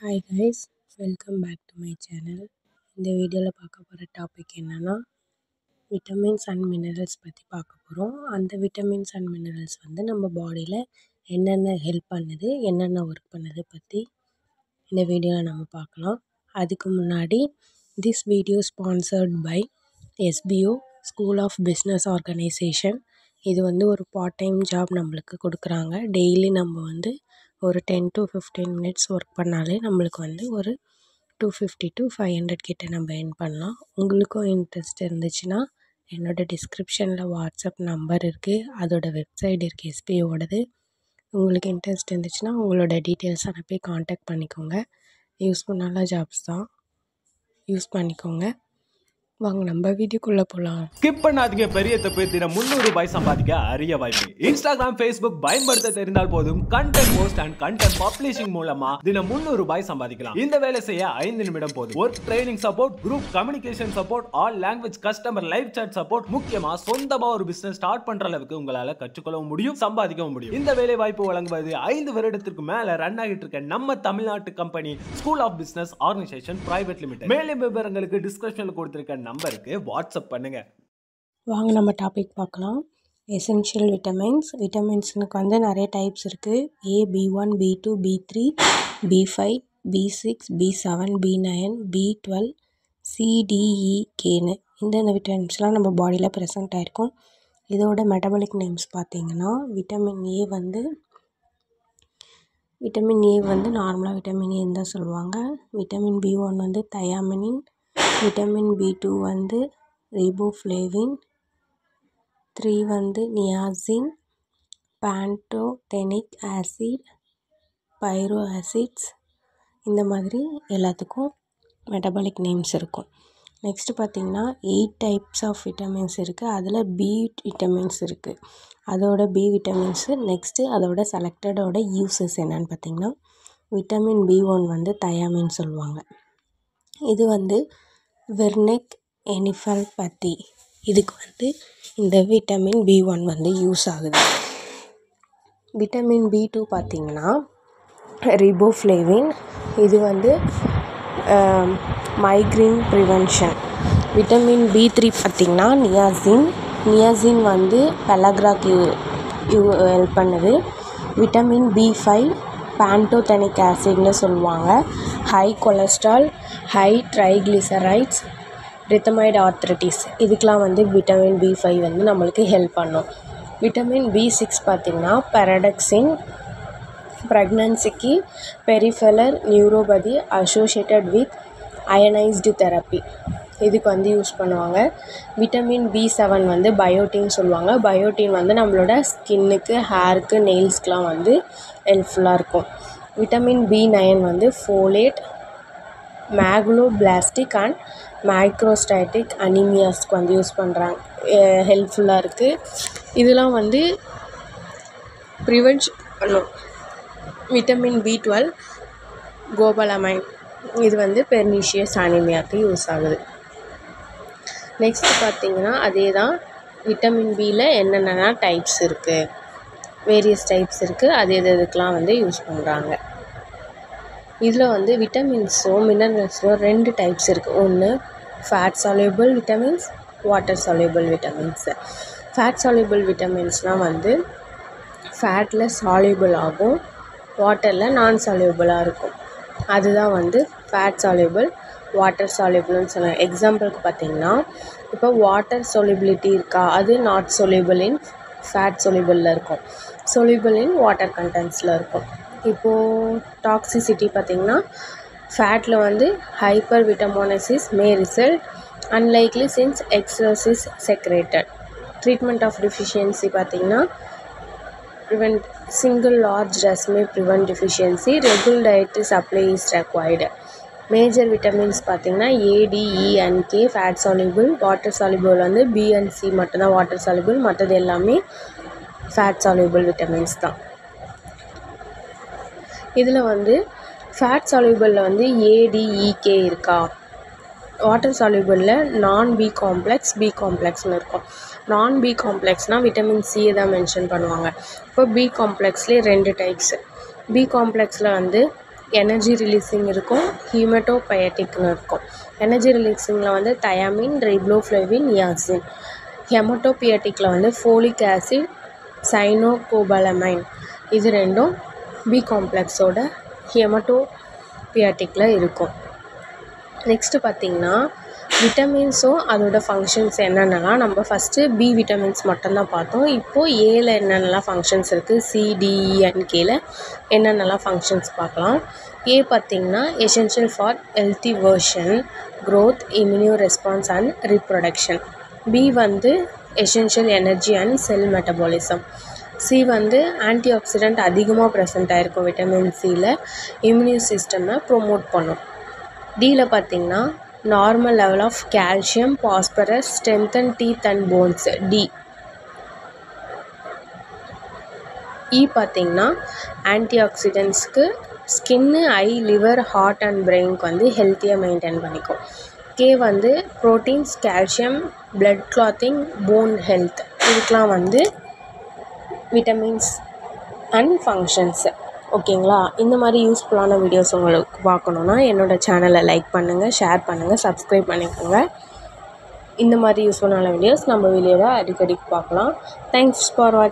Hi guys, welcome back to my channel. இந்த வீடியோவில் பார்க்க போகிற டாபிக் என்னென்னா விட்டமின்ஸ் அண்ட் மினரல்ஸ் பற்றி பார்க்க போகிறோம். அந்த விட்டமின்ஸ் அண்ட் மினரல்ஸ் வந்து நம்ம பாடியில் என்னென்ன ஹெல்ப் பண்ணுது, என்னென்ன ஒர்க் பண்ணுது பற்றி இந்த வீடியோவில் நம்ம பார்க்கலாம். அதுக்கு முன்னாடி this video sponsored by SBO school of business organisation. இது வந்து ஒரு பார்ட் டைம் ஜாப் நம்மளுக்கு கொடுக்குறாங்க. டெய்லி நம்ம வந்து ஒரு 10 to 15 மினிட்ஸ் ஒர்க் பண்ணாலே நம்மளுக்கு வந்து ஒரு 250 to 500 கிட்ட நம்ம earn பண்ணலாம். உங்களுக்கும் இன்ட்ரெஸ்ட் இருந்துச்சுன்னா என்னோடய டிஸ்கிரிப்ஷனில் வாட்ஸ்அப் நம்பர் இருக்குது, அதோட வெப்சைட் இருக்குது SBOடது. உங்களுக்கு இன்ட்ரெஸ்ட் இருந்துச்சுன்னா உங்களோட டீட்டெயில்ஸ் அனுப்பி காண்டாக்ட் பண்ணிக்கோங்க. யூஸ்ஃபுல்லான ஜாப்ஸ் தான், யூஸ் பண்ணிக்கோங்க. வாங்க நம்ம வீடியோக்குள்ளே போகலாம். ஸ்கிப் பண்ணாதீங்க. பெரிய தப்பு. தினம் 300 ரூபாய் சம்பாதிக்க அரிய வாய்ப்பு. இன்ஸ்டாகிராம், ஃபேஸ்புக் பயன்படுத்த தெரிந்தால் போதும் content post and content publishing மூலமா தினம் 300 ரூபாய் சம்பாதிக்கலாம். இந்த வேலை செய்ய 5 நிமிடம் போதும். Work training support, group communication support, all language customer live chat support, முக்கியமா சொந்தமா ஒரு பிசினஸ் ஸ்டார்ட் பண்ற அளவுக்கு உங்களால கற்றுக்கொள்ளவும் முடியும், சம்பாதிக்கவும் முடியும். இந்த வேலை வாய்ப்பு வழங்குவது 5 வருடத்திற்கு மேல ரன் ஆகிட்டு இருக்க நம்ம தமிழ்நாட்டு company school of business organisation private limited. மேலும் விவரங்களுக்கு டிஸ்கிரிப்ஷன்ல கொடுத்திருக்க நம்பருக்கு வாட்ஸ்அப் பண்ணுங்க. வாங்க நம்ம டாபிக் பார்க்கலாம். எசென்ஷியல் விட்டமின்ஸுக்கு வந்து நிறைய டைப்ஸ் இருக்குது. A, B1, B2, B3, B5, B6, B7, B9, B12, C, D, E, Kன்னு இந்த விட்டமின்ஸ்லாம் நம்ம பாடியில் ப்ரெசென்ட் ஆகிருக்கும். இதோட மெட்டபாலிக் நேம்ஸ் பார்த்திங்கன்னா விட்டமின் ஏ வந்து நார்மலாக விட்டமின் ஏன்னு தான் சொல்லுவாங்க. விட்டமின் B1 வந்து தயாமினின், விட்டமின் B2 வந்து ரிபோஃப்ளேவின், 3 வந்து நியாசின், பேண்டோதெனிக் ஆசிட், பைரோ ஆசிட்ஸ், இந்த மாதிரி எல்லாத்துக்கும் மெட்டபாலிக் நேம்ஸ் இருக்கும். நெக்ஸ்ட்டு பார்த்திங்கன்னா 8 டைப்ஸ் ஆஃப் விட்டமின்ஸ் இருக்குது. அதில் B விட்டமின்ஸ் இருக்குது, அதோட B விட்டமின்ஸு. நெக்ஸ்ட்டு அதோட செலக்டடோட யூசஸ் என்னன்னு பார்த்திங்கன்னா விட்டமின் B1 வந்து தயாமின் சொல்லுவாங்க. இது வந்து வெர்னெக் எனிஃபல்பதி, இதுக்கு வந்து இந்த விட்டமின் B1 வந்து யூஸ் ஆகுது. விட்டமின் B2 பார்த்திங்கன்னா ரிபோஃப்ளேவின், இது வந்து மைக்ரேன் ப்ரிவென்ஷன். விட்டமின் B3 பார்த்திங்கன்னா நியாசின் வந்து பெலக்ராக்கு ஹெல்ப் பண்ணுது. விட்டமின் B5 பேண்டோதெனிக் ஆசிட்னு சொல்லுவாங்க. High cholesterol, high triglycerides, rheumatoid arthritis, இதுக்கெலாம் வந்து விட்டமின் B5 வந்து நம்மளுக்கு ஹெல்ப் பண்ணும். விட்டமின் B6 பார்த்திங்கன்னா பேரடாக்சின், ப்ரெக்னன்சிக்கு, peripheral neuropathy associated with isoniazid therapy, இதுக்கு வந்து யூஸ் பண்ணுவாங்க. விட்டமின் B7 வந்து பயோட்டின் சொல்லுவாங்க. பயோட்டின் வந்து நம்மளோட ஸ்கின்னுக்கு, ஹேருக்கு, நெயில்ஸ்க்கெலாம் வந்து ஹெல்ப்ஃபுல்லாக இருக்கும். விட்டமின் B9 வந்து ஃபோலேட், மேகுலோபிளாஸ்டிக் அண்ட் மைக்ரோஸ்டாட்டிக் அனீமியாஸ்க்கு வந்து யூஸ் பண்ணுறாங்க, ஹெல்ப்ஃபுல்லாக இருக்குது. இதெல்லாம் வந்து ப்ரிவென்ட் பண்ணும். விட்டமின் B12 கோபலமைன், இது வந்து பெர்னிஷியஸ் அனீமியாவுக்கு யூஸ் ஆகுது. நெக்ஸ்ட்டு பார்த்திங்கன்னா அதே தான் விட்டமின் Bயில் என்னென்ன டைப்ஸ் இருக்குது, வேரியஸ் டைப்ஸ் இருக்குது, அது எதுக்கெலாம் வந்து யூஸ் பண்ணுறாங்க. இதில் வந்து விட்டமின்ஸும் மினரல்ஸும் 2 டைப்ஸ் இருக்குது. ஒன்று fat soluble vitamins, water soluble vitamins. Fat soluble விட்டமின்ஸ்னால் வந்து ஃபேட்டில் சால்யூபிள் ஆகும், வாட்டரில் நான் சால்யூபிளாக இருக்கும். அதுதான் வந்து ஃபேட் சால்யூபிள், வாட்டர் சால்யூபிள்னு சொல்லுவாங்க. எக்ஸாம்பிளுக்கு பார்த்திங்கன்னா இப்போ வாட்டர் சால்யூபிலிட்டி இருக்கா, அது நாட் சால்யூபிள் இன் ஃபேட் சால்யூபிளில் இருக்கும், சால்யூபிள் இன் வாட்டர் கண்டென்ட்ஸில் இருக்கும். இப்போது டாக்ஸிசிட்டி பார்த்திங்கன்னா ஃபேட்டில் வந்து hyper vitaminosis may result unlikely since excess is secreted. Treatment of deficiency பார்த்திங்கன்னா prevent single large dose may prevent deficiency, regular dietary supply is required. Major vitamins பார்த்திங்கன்னா A, D, E and K fat soluble, water soluble வந்து B and C மட்டும்தான் water soluble, மற்றது எல்லாமே fat soluble vitamins தான். இதில் வந்து fat சால்யூபிளில் வந்து A, D, E, K இருக்கா, வாட்டர் சால்யூபிளில் நான் B காம்ப்ளெக்ஸ்னு இருக்கும். நான் B காம்ப்ளெக்ஸ்னால் விட்டமின் சியை தான் மென்ஷன் பண்ணுவாங்க. இப்போ B காம்ப்ளெக்ஸ்லேயே 2 டைப்ஸு. B காம்ப்ளெக்ஸில் வந்து எனர்ஜி ரிலீஸிங் இருக்கும், ஹீமட்டோபயட்டிக்னு இருக்கும். எனர்ஜி ரிலீஸிங்கில் வந்து தயாமின், ரைபோஃப்ளேவின், நியாசின். ஹெமட்டோபியட்டிக்கில் வந்து ஃபோலிக் ஆசிட், சைனோகோபலமைன். இது ரெண்டும் பி காம்ப்ளெக்ஸோட ஹெமட்டோபியட்டிக்கில் இருக்கும். நெக்ஸ்ட்டு பார்த்திங்கன்னா விட்டமின்ஸும் அதோட ஃபங்க்ஷன்ஸ் என்னென்னலாம் நம்ம ஃபஸ்ட்டு பி விட்டமின்ஸ் மட்டும்தான் பார்த்தோம். இப்போது ஏல என்னென்னலாம் ஃபங்க்ஷன்ஸ் இருக்குது, CDENKல என்னென்னலாம் ஃபங்க்ஷன்ஸ் பார்க்கலாம். ஏ பார்த்திங்கன்னா essential for healthy vision, growth, immuno response and reproduction. B வந்து essential energy and cell metabolism. C வந்து ஆன்டி ஆக்சிடெண்ட் அதிகமாக ப்ரெசென்ட் ஆகிருக்கும் விட்டமின் சியில், இம்யூனி சிஸ்டமை ப்ரொமோட் பண்ணும். டியில் பார்த்திங்கன்னா normal level of calcium, phosphorus, strengthen teeth and bones, D. E பார்த்திங்கன்னா ஆன்டி ஆக்சிடென்ட்ஸ்க்கு skin, eye, liver, heart and பிரெயினுக்கு வந்து ஹெல்த்தியாக மெயின்டைன் பண்ணிக்கும். கே வந்து proteins, calcium, blood clotting, bone health. இதுக்கெலாம் வந்து விட்டமின்ஸ் அண்ட் ஃபங்க்ஷன்ஸு. ஓகேங்களா? இந்த மாதிரி யூஸ்ஃபுல்லான வீடியோஸ் உங்களுக்கு பார்க்கணுன்னா என்னோடய சேனலை லைக் பண்ணுங்கள், ஷேர் பண்ணுங்கள், சப்ஸ்கிரைப் பண்ணிக்கோங்க. இந்த மாதிரி யூஸ்ஃபுல்லான வீடியோஸ் நம்ம வீடியோவை அடிக்கடி பார்க்கலாம். தேங்க்ஸ் ஃபார் வாட்சிங்.